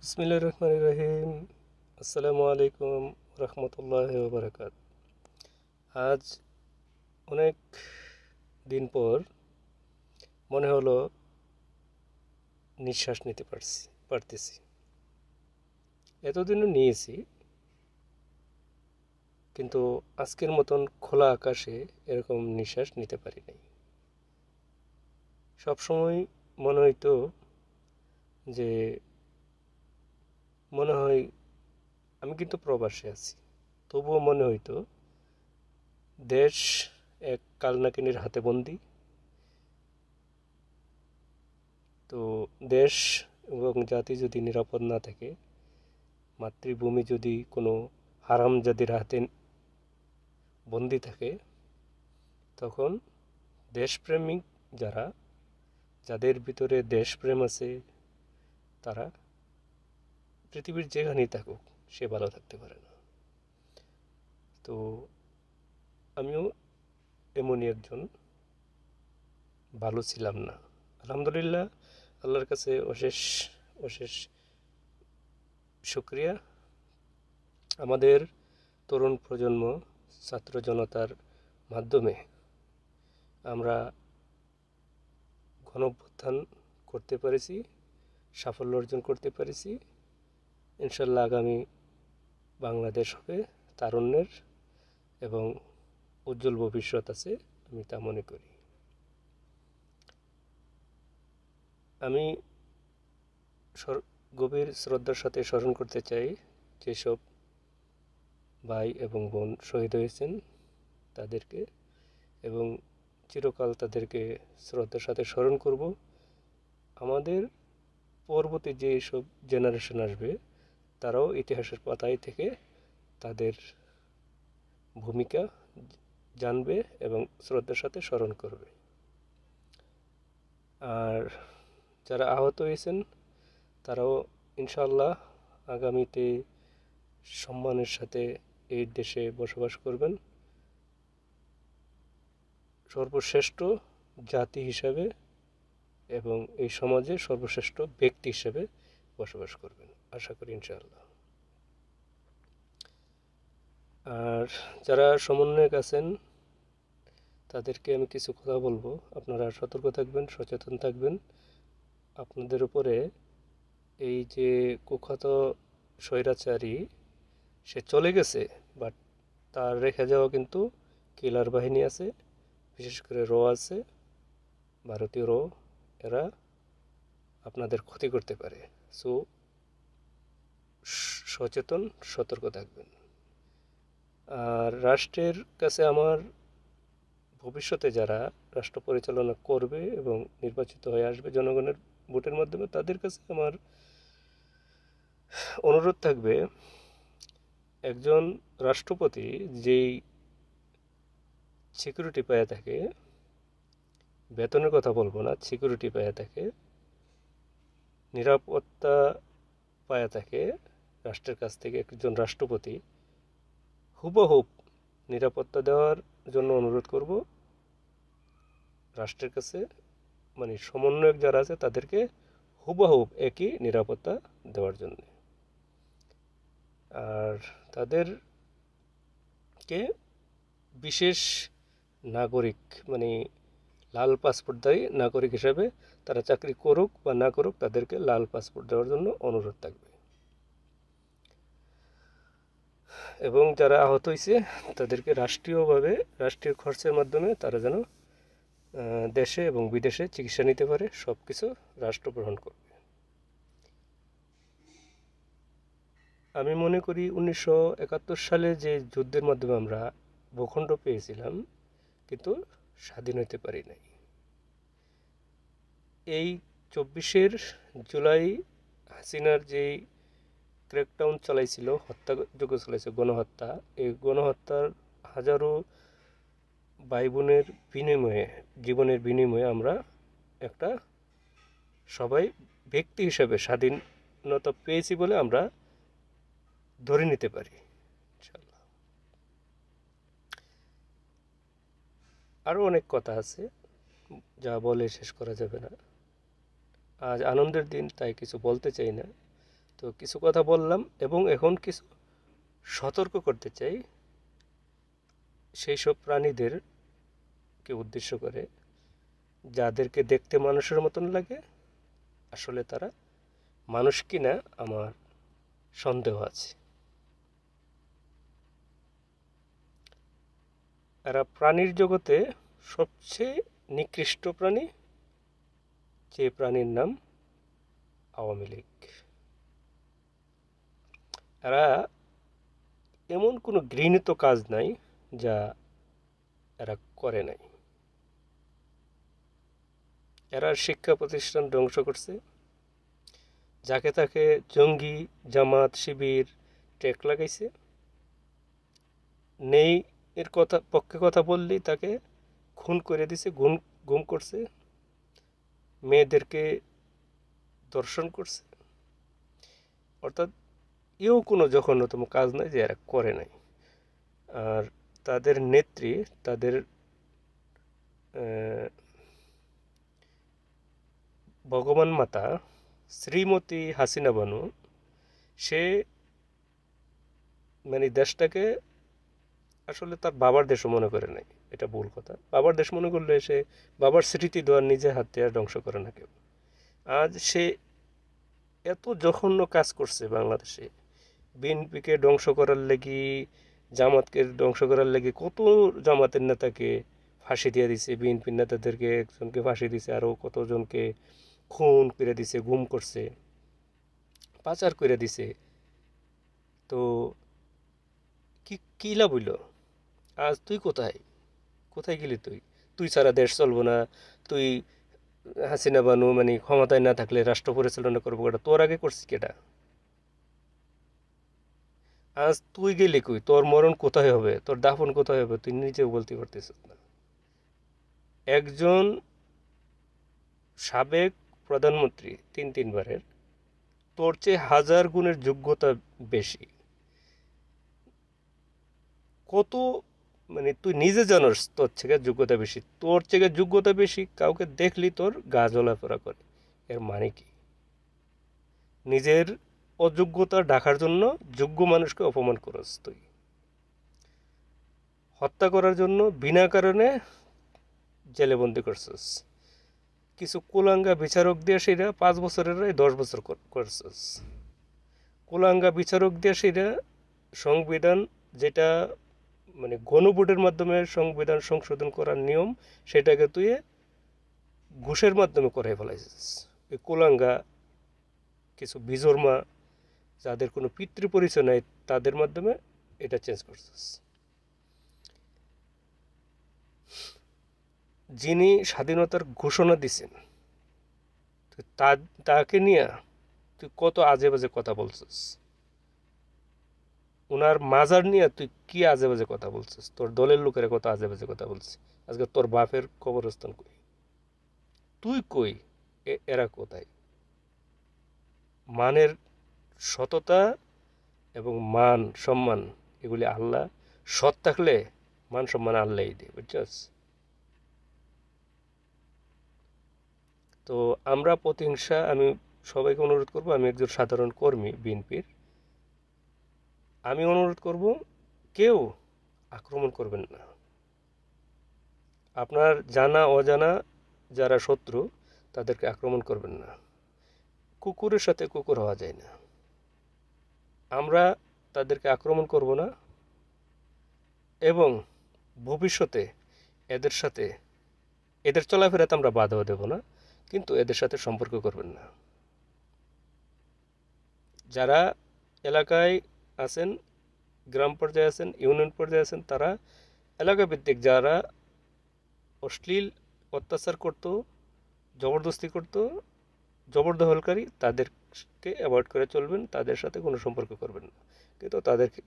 বিসমিল্লাহির রহমানির রহিম। আসসালামু আলাইকুম রহমতুল্লাহি ওয়া বারাকাতুহু। আজ অনেক দিন পর মনে হলো নিঃশ্বাস নিতে পারতেছি। এতদিনও নিয়েছি, কিন্তু আজকের মতন খোলা আকাশে এরকম নিঃশ্বাস নিতে পারি নাই। সবসময় মনে হইতো যে মনে হয় আমি কিন্তু প্রবাসে আছি, তবুও মনে হইতো দেশ এক কালনাকিনীর হাতে বন্দি। তো দেশ এবং জাতি যদি নিরাপদ না থাকে, মাতৃভূমি যদি কোনো হারামজাদির হাতে বন্দি থাকে, তখন দেশপ্রেমিক যারা, যাদের ভিতরে দেশপ্রেম আছে, তারা পৃথিবীর যেখানেই থাকুক সে ভালো থাকতে পারে না। তো আমিও এমনই একজন, ভালো ছিলাম না। আলহামদুলিল্লাহ, আল্লাহর কাছে অশেষ অশেষ শুক্রিয়া। আমাদের তরুণ প্রজন্ম, ছাত্র জনতার মাধ্যমে আমরা গণঅভ্যুত্থান করতে পেরেছি, সাফল্য অর্জন করতে পেরেছি। ইনশাল্লাহ আগামী বাংলাদেশ হবে তারুণ্যের এবং উজ্জ্বল ভবিষ্যৎ আছে, আমি তা মনে করি। আমি গভীর শ্রদ্ধার সাথে স্মরণ করতে চাই যেসব ভাই এবং বোন শহীদ হয়েছেন তাদেরকে, এবং চিরকাল তাদেরকে শ্রদ্ধার সাথে স্মরণ করব। আমাদের পরবর্তী যে সব জেনারেশন আসবে, তারাও ইতিহাসের পাতায় থেকে তাদের ভূমিকা জানবে এবং শ্রদ্ধার সাথে স্মরণ করবে। আর যারা আহত হয়েছেন তারাও ইনশাআল্লাহ আগামীতে সম্মানের সাথে এই দেশে বসবাস করবেন, সর্বশ্রেষ্ঠ জাতি হিসাবে এবং এই সমাজে সর্বশ্রেষ্ঠ ব্যক্তি হিসেবে বসবাস করবেন, আশা করি ইনশাআল্লাহ। আর যারা সমন্বয়ক আছেন তাদেরকে আমি কিছু কথা বলবো, আপনারা সতর্ক থাকবেন, সচেতন থাকবেন। আপনাদের উপরে এই যে কুখ্যাত স্বৈরাচারী, সে চলে গেছে, বাট তার রেখে যাওয়া কিন্তু কিলার বাহিনী আছে, বিশেষ করে র আছে, ভারতীয় র। এরা আপনাদের ক্ষতি করতে পারে। সো সচেতন, সতর্ক থাকবেন। আর রাষ্ট্রের কাছে আমার, ভবিষ্যতে যারা রাষ্ট্র পরিচালনা করবে এবং নির্বাচিত হয়ে আসবে জনগণের ভোটের মাধ্যমে, তাদের কাছে আমার অনুরোধ থাকবে, একজন রাষ্ট্রপতি যেই সিকিউরিটি পায় থাকে, বেতনের কথা বলবো না, সিকিউরিটি পায় থাকে, নিরাপত্তা পায় থাকে রাষ্ট্রের কাছ থেকে, একজন রাষ্ট্রপতি হুবহুব নিরাপত্তা দেওয়ার জন্য অনুরোধ করব রাষ্ট্রের কাছে। মানে সমন্বয়ক যারা আছে তাদেরকে হুবহুব একই নিরাপত্তা দেওয়ার জন্য। আর তাদেরকে বিশেষ নাগরিক, মানে লাল পাসপোর্টধারী নাগরিক হিসাবে তারা চাকরি করুক বা না করুক, তাদেরকে লাল পাসপোর্ট দেওয়ার জন্য অনুরোধ থাকবে। এবং যারা আহত হয়েছে তাদেরকে রাষ্ট্রীয়ভাবে, রাষ্ট্রীয় খরচের মাধ্যমে তারা যেন দেশে এবং বিদেশে চিকিৎসা নিতে পারে, সব কিছু রাষ্ট্র গ্রহণ করবে। আমি মনে করি 1971 সালে যে যুদ্ধের মাধ্যমে আমরা ভূখণ্ড পেয়েছিলাম, কিন্তু স্বাধীন হতে পারি নাই। এই 24শে জুলাই হাসিনার যেই ক্র্যাকডাউন চালাইছিল, হত্যাযজ্ঞ চালাইছিল, গণহত্যা, এই গণহত্যার হাজারো ভাই বোনের বিনিময়ে, জীবনের বিনিময়ে আমরা একটা সবাই ব্যক্তি হিসেবে স্বাধীনতা পেয়েছি বলে আমরা ধরে নিতে পারি ইনশাআল্লাহ। আরও অনেক কথা আছে যা বলে শেষ করা যাবে না। আজ আনন্দের দিন, তাই কিছু বলতে চাই না। তো কিছু কথা বললাম এবং এখন কিছু সতর্ক করতে চাই সেই সব প্রাণীদেরকে উদ্দেশ্য করে যাদেরকে দেখতে মানুষের মতন লাগে, আসলে তারা মানুষ কিনা আমার সন্দেহ আছে। এরা প্রাণীর জগতে সবচেয়ে নিকৃষ্ট প্রাণী, যে প্রাণীর নাম আওয়ামী লীগ। এরা এমন কোনো ঘৃণিত কাজ নাই যা এরা করে নাই। এরা শিক্ষা প্রতিষ্ঠান ধ্বংস করছে, যাকে তাকে জঙ্গি, জামাত, শিবির ট্যাগ লাগাইছে। নেই এর কথা পক্ষে কথা বললেই তাকে খুন করে দিছে, গুম করছে, মেয়েদেরকে ধর্ষণ করছে। অর্থাৎ এও কোনো জঘন্যতম কাজ নয় যে এরা করে নাই। আর তাদের নেত্রী, তাদের ভগবান মাতা শ্রীমতী হাসিনা বানু, সে মানে দেশটাকে আসলে তার বাবার দেশও মনে করে নাই। এটা ভুল কথা। বাবার দেশ মনে করলে সে বাবার স্মৃতি দেওয়ার নিজে হাতে আর ধ্বংস করে না কেউ। আজ সে এত জঘন্য কাজ করছে বাংলাদেশে, বিএনপিকে ধ্বংস করার লাগি, জামাতকে ধ্বংস করার লাগি কত জামাতের নেতাকে ফাঁসি দিয়ে দিছে, বিএনপির নেতাদেরকে একজনকে ফাঁসি দিছে, আরও কতজনকে খুন করে দিছে, গুম করছে, পাচার করে দিছে। তো কি লাভ হইল? আজ তুই কোথায় কোথায় গেলি? তুই ছাড়া দেশ চলবো না, তুই হাসিনা বানু মানে ক্ষমতায় না থাকলে রাষ্ট্র পরিচালনা করবো, কেটা তোর আগে করছিস কেটা? আজ তুই গেলি কই? তোর মরণ কোথায় হবে, তোর দাফন কোথায় হবে, তুই নিজেও বলতে পারতেছিস না। একজন সাবেক প্রধানমন্ত্রী তিনবারের, তোর চেয়ে হাজার গুণের যোগ্যতা বেশি। কত মানে তুই নিজে জানোস তোর থেকে যোগ্যতা বেশি। তোর থেকে যোগ্যতা বেশি কাউকে দেখলি তোর গা জ্বলাফেরা করে। এর মানে কি? নিজের অযোগ্যতা ঢাকার জন্য যোগ্য মানুষকে অপমান করস তুই। হত্যা করার জন্য বিনা কারণে জেলে বন্দি করছিস। কিছু কুলাঙ্গা বিচারক দিয়ে সেটা 5 বছরের 10 বছর করছিস। কুলাঙ্গা বিচারক দিয়ে সেটা সংবিধান, যেটা মানে গণভোটের মাধ্যমে সংবিধান সংশোধন করার নিয়ম, সেটাকে তুই ঘুষের মাধ্যমে করে ফেলাইছিস। এই কুলাঙ্গা কিছু বিজর্মা, যাদের কোনো পিতৃ পরিচয় নাই, তাদের মাধ্যমে এটা চেঞ্জ করছিস। যিনি স্বাধীনতার ঘোষণা দিছেন, তাকে নিয়ে তুই কত আজে বাজে কথা বলছিস। ওনার মাজার নিয়ে তুই কি আজে বাজে কথা বলছিস। তোর দলের লোকেরা কত আজে বাজে কথা বলছিস। আজকে তোর বাপের কবরস্থান কই? তুই কই? এরা কোথায়? মানের সততা এবং মান সম্মান, এগুলি আল্লাহ, সৎ থাকলে মান সম্মান আল্লাহই দেয়, বুঝছস? তো আমরা প্রতিহিংসা, আমি সবাইকে অনুরোধ করব, আমি একজন সাধারণ কর্মী বিএনপির, আমি অনুরোধ করব কেউ আক্রমণ করবেন না। আপনার জানা অজানা যারা শত্রু, তাদেরকে আক্রমণ করবেন না। কুকুরের সাথে কুকুর হওয়া যায় না। আমরা তাদেরকে আক্রমণ করব না এবং ভবিষ্যতে এদের সাথে, এদের চলাফেরাতে আমরা বাধাও দেব না, কিন্তু এদের সাথে সম্পর্ক করবেন না। যারা এলাকায় আছেন, গ্রাম পর্যায়ে আছেন, ইউনিয়ন পর্যায়ে আছেন, তারা এলাকা ভিত্তিক যারা অশ্লীল অত্যাচার করতো, জবরদস্তি করতো, জবরদখলকারী, তাদেরকে অ্যাভয়েড করে চলবেন, তাদের সাথে কোনো সম্পর্ক করবেন না, কিন্তু তাদেরকে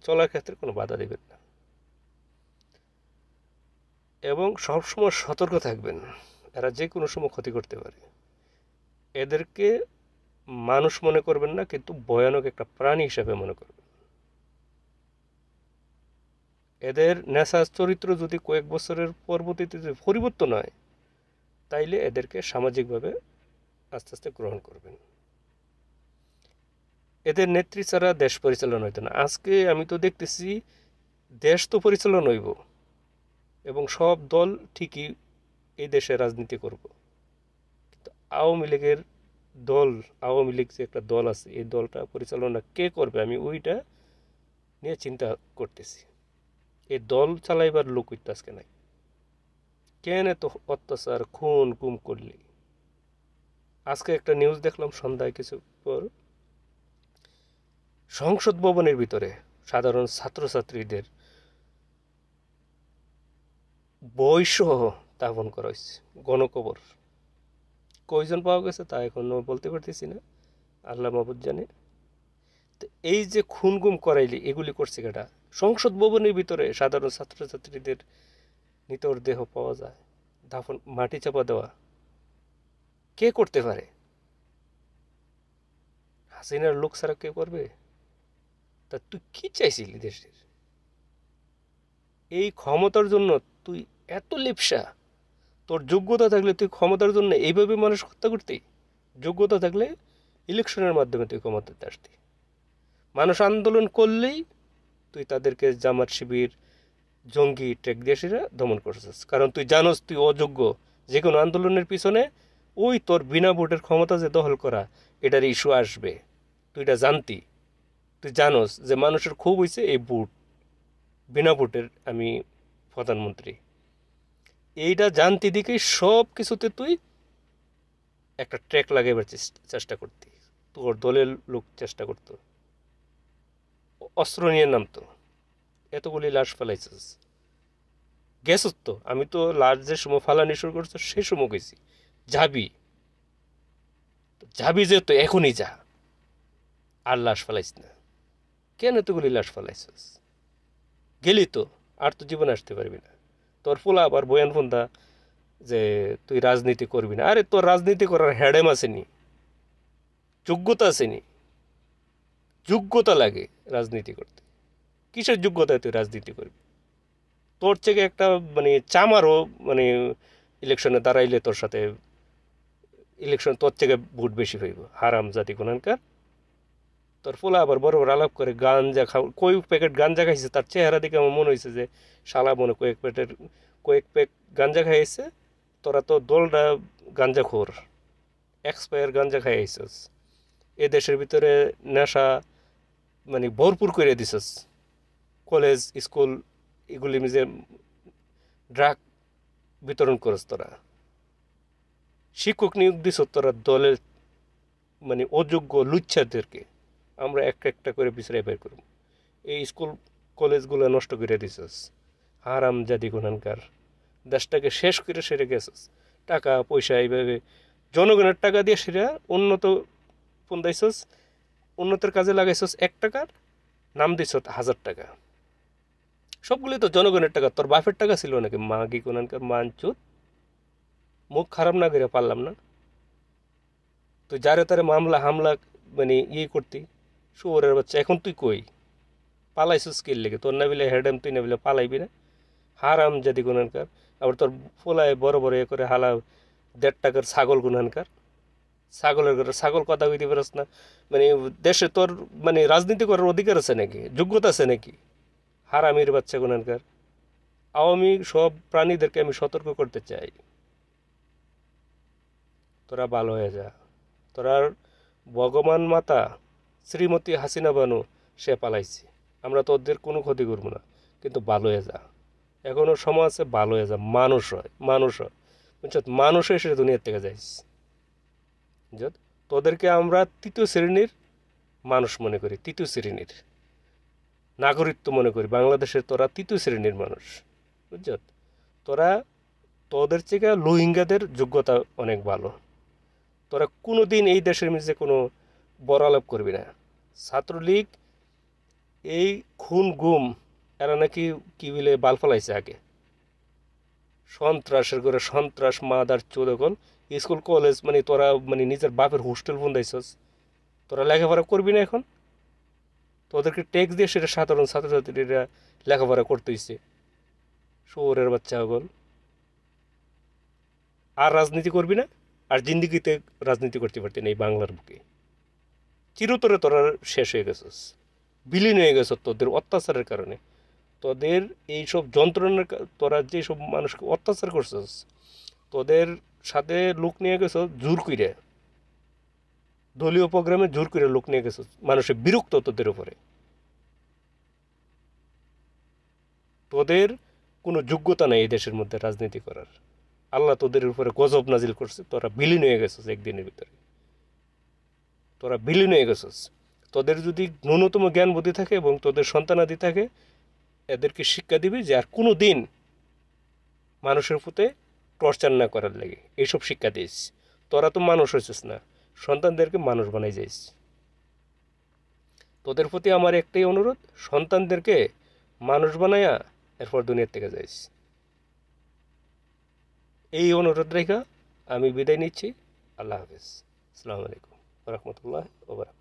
চলার ক্ষেত্রে কোনো বাধা দেবেন না। এবং সবসময় সতর্ক থাকবেন, এরা যে কোনো সময় ক্ষতি করতে পারে। এদেরকে মানুষ মনে করবেন না, কিন্তু ভয়ানক একটা প্রাণী হিসাবে মনে করবেন। এদের নেশা চরিত্র যদি কয়েক বছরের পরবর্তীতে পরিবর্তন হয়, তাইলে এদেরকে সামাজিকভাবে আস্তে আস্তে গ্রহণ করবেন। এদের নেত্রী ছাড়া দেশ পরিচালনা হইতো না। আজকে আমি তো দেখতেছি দেশ তো পরিচালনা হইব এবং সব দল ঠিকই এই দেশে রাজনীতি করব, কিন্তু আওয়ামী লীগের দল, আওয়ামী লীগ যে একটা দল আছে, এই দলটা পরিচালনা কে করবে আমি ওইটা নিয়ে চিন্তা করতেছি। এই দল চালাইবার লোক হইতো আজকে নাই। কেন এত অত্যাচার খুন গুম করলি? আজকে একটা নিউজ দেখলাম সন্ধ্যায় কিছু পর, সংসদ ভবনের ভিতরে সাধারণ ছাত্রছাত্রীদের বইসহ দাফন করা হয়েছে, গণকবর। কয়জন পাওয়া গেছে তা এখনো বলতে পারতেছি না, আল্লাহ মাহবুদ জানে। তো এই যে খুন গুম করাইলি, এগুলি করছে কেটা? সংসদ ভবনের ভিতরে সাধারণ ছাত্রছাত্রীদের নিতর দেহ পাওয়া যায়, দাফন, মাটি চাপা দেওয়া কে করতে পারে? হাসিনার লোক ছাড়া কে করবে? তা তুই কি চাইছিলি দেশের? এই ক্ষমতার জন্য তুই এত লিপসা? তোর যোগ্যতা থাকলে তুই ক্ষমতার জন্য এইভাবে মানুষ হত্যা করতি? যোগ্যতা থাকলে ইলেকশনের মাধ্যমে তুই ক্ষমতাতে আসতি। মানুষ আন্দোলন করলেই তুই তাদেরকে জামাত শিবির জঙ্গি ট্রেক দিয়ে সেরা দমন করছিস, কারণ তুই জানোস তুই অযোগ্য। যে কোনো আন্দোলনের পিছনে ওই তোর বিনা ভোটের ক্ষমতা যে দখল করা, এটার ইস্যু আসবে। তুই এটা জানতি, তুই জানোস যে মানুষের খুব হয়েছে এই ভোট, বিনা ভোটের আমি প্রধানমন্ত্রী। এইটা জানতি দিকেই সব কিছুতে তুই একটা ট্র্যাক লাগাইবার চেষ্টা করতি। তোর দলের লোক চেষ্টা করতো, অস্ত্র নিয়ে নামতো, এতগুলি লাশ ফেলাইছিস। গেছত তো, আমি তো লাশ যে সময় ফালানি শুরু করছো সেই সময় গেছি। যাবি, যাবি যে তো এখনই যা, আর লাশ ফেলাইস না। কেন এতগুলি লাশ ফেলাইছিস? গেলি তো, আর তো জীবনে আসতে পারবি না। তোর পোলা আবার বয়ান ফোনদা যে তুই রাজনীতি করবি না। আরে তোর রাজনীতি করার হ্যাডেম আসেনি, যোগ্যতা আসেনি। যোগ্যতা লাগে রাজনীতি করতে। কিসের যোগ্যতায় তুই রাজনীতি করবি? তোর থেকে একটা মানে চামারও মানে ইলেকশনে দাঁড়াইলে তোর সাথে ইলেকশন তোর থেকে ভোট বেশি হইব, হারাম জাতি কোনানকার। তোর পোলা আবার বড় বড় আলাপ করে গাঞ্জা খাও, কয়েক প্যাকেট গাঞ্জা খাইছে, তার চেহারা দেখে আমার মনে হয়েছে যে শালা মনে কয়েক প্যাক গাঞ্জা খাইছে। তোরা তো দলটা গাঞ্জা খোর, এক্সপায়ার গাঞ্জা খাই আইসস। এ দেশের ভিতরে নেশা মানে ভরপুর করে দিছস। কলেজ স্কুল এগুলি মিজে ড্রাগ বিতরণ করস তোরা। শিক্ষক নিয়োগ দিছ তোরা দলের মানে অযোগ্য লুচ্ছাদেরকে আমরা একটা একটা করে পিছড়ে বের করব। এই স্কুল কলেজগুলো নষ্ট করে দিছস, হারাম জাদি গুনানকার। দেশটাকে শেষ করে সেরে গেছস। টাকা পয়সা এইভাবে জনগণের টাকা দিয়ে সেরা উন্নত পন্দাইছস, উন্নতের কাজে লাগাইছস 1 টাকার, নাম দিছ 1000 টাকা। সবগুলি তো জনগণের টাকা, তোর বাপের টাকা ছিল নাকি? মাগি কোনানকার মানচুত, মুখ খারাপ না করে পারলাম না। তুই যারে তারে মামলা হামলা মানে করতি, শুয়োরের বাচ্চা। এখন তুই কই পালাইছিস কি লেগে? তোর না বিলে হেডেম, তুই না বিলে পালাইবি না, হারাম জাদি গুনানকার। আবার তোর ফোলায় বড় বড় করে হালা 1.5 টাকার ছাগল গুনানকার। ছাগলের ঘরে ছাগল কথা কইতে পারস না? মানে দেশে তোর মানে রাজনীতি করার অধিকার আছে নাকি, যোগ্যতা আছে নাকি? হারামির বাচ্চা গুনানকার। আওয়ামী সব প্রাণীদেরকে আমি সতর্ক করতে চাই, তোরা ভালো হয়ে যা। তোরা ভগবান মাতা শ্রীমতী হাসিনা বানু সে পালাইছে, আমরা তো ওদের কোনো ক্ষতি করবো না, কিন্তু ভালো হয়ে যা। এখনও সময় আছে, ভালো হয়ে যা। মানুষ হয়, মানুষ হয়, বুঝছ? মানুষ হয়ে সে দুনিয়ার থেকে যাইস। তোদেরকে আমরা তৃতীয় শ্রেণীর মানুষ মনে করি, তৃতীয় শ্রেণীর নাগরিকত্ব মনে করি বাংলাদেশের। তোরা তৃতীয় শ্রেণীর মানুষ, বুঝছ? তোরা, তোদের থেকে রোহিঙ্গাদের যোগ্যতা অনেক ভালো। তোরা কোনো দিন এই দেশের মধ্যে কোনো বড় আলাপ করবি না। ছাত্রলীগ এই খুন গুম এরা নাকি কি বলে বাল ফলাইছে আগে, সন্ত্রাসের করে সন্ত্রাস মাদার চোদকল। স্কুল কলেজ মানে তোরা মানে নিজের বাপের হোস্টেল বন্ধাইছস। তোরা লেখাপড়া করবি না এখন? তোদেরকে ট্যাক্স দিয়ে সেটা সাধারণ ছাত্রছাত্রীরা লেখাপড়া করতে হইছে, শহরের বাচ্চা হগল। আর রাজনীতি করবি না, আর জিন্দিগিতে রাজনীতি করতে পারতি না এই বাংলার বুকে। চিরতরে তোরা শেষ হয়ে গেছিস, বিলীন হয়ে গেছ তোদের অত্যাচারের কারণে। তোদের এইসব যন্ত্রণার তোরা যেসব মানুষকে অত্যাচার করছিস, তোদের সাথে লোক নিয়ে গেছ জোর করে, দলীয় প্রোগ্রামে জোর করে লোক নিয়ে গেছ, মানুষের বিরক্ত তোদের উপরে। তোদের কোনো যোগ্যতা নেই এই দেশের মধ্যে রাজনীতি করার। আল্লাহ তোদের উপরে গজব নাজিল করছে, তোরা বিলীন হয়ে গেছিস একদিনের ভিতরে, তোরা বিলীন হয়ে গেছিস। তোদের যদি ন্যূনতম জ্ঞান বুদ্ধি থাকে এবং তোদের সন্তানাদি থাকে, এদেরকে শিক্ষা দিবি যে আর কোনো দিন মানুষের প্রতি টর্চার না করার লাগে, এইসব শিক্ষা দিস। তোরা তো মানুষ হয়েছিস না, সন্তানদেরকে মানুষ বানাই যাইস। তোদের প্রতি আমার একটাই অনুরোধ, সন্তানদেরকে মানুষ বানাইয়া এরপর দুনিয়ার থেকে যাইস। এই অনুরোধ রেখা আমি বিদায় নিচ্ছি। আল্লাহ হাফিজ। আসসালামু আলাইকুম ওয়া রাহমাতুল্লাহি ওয়া বারাকাতুহু।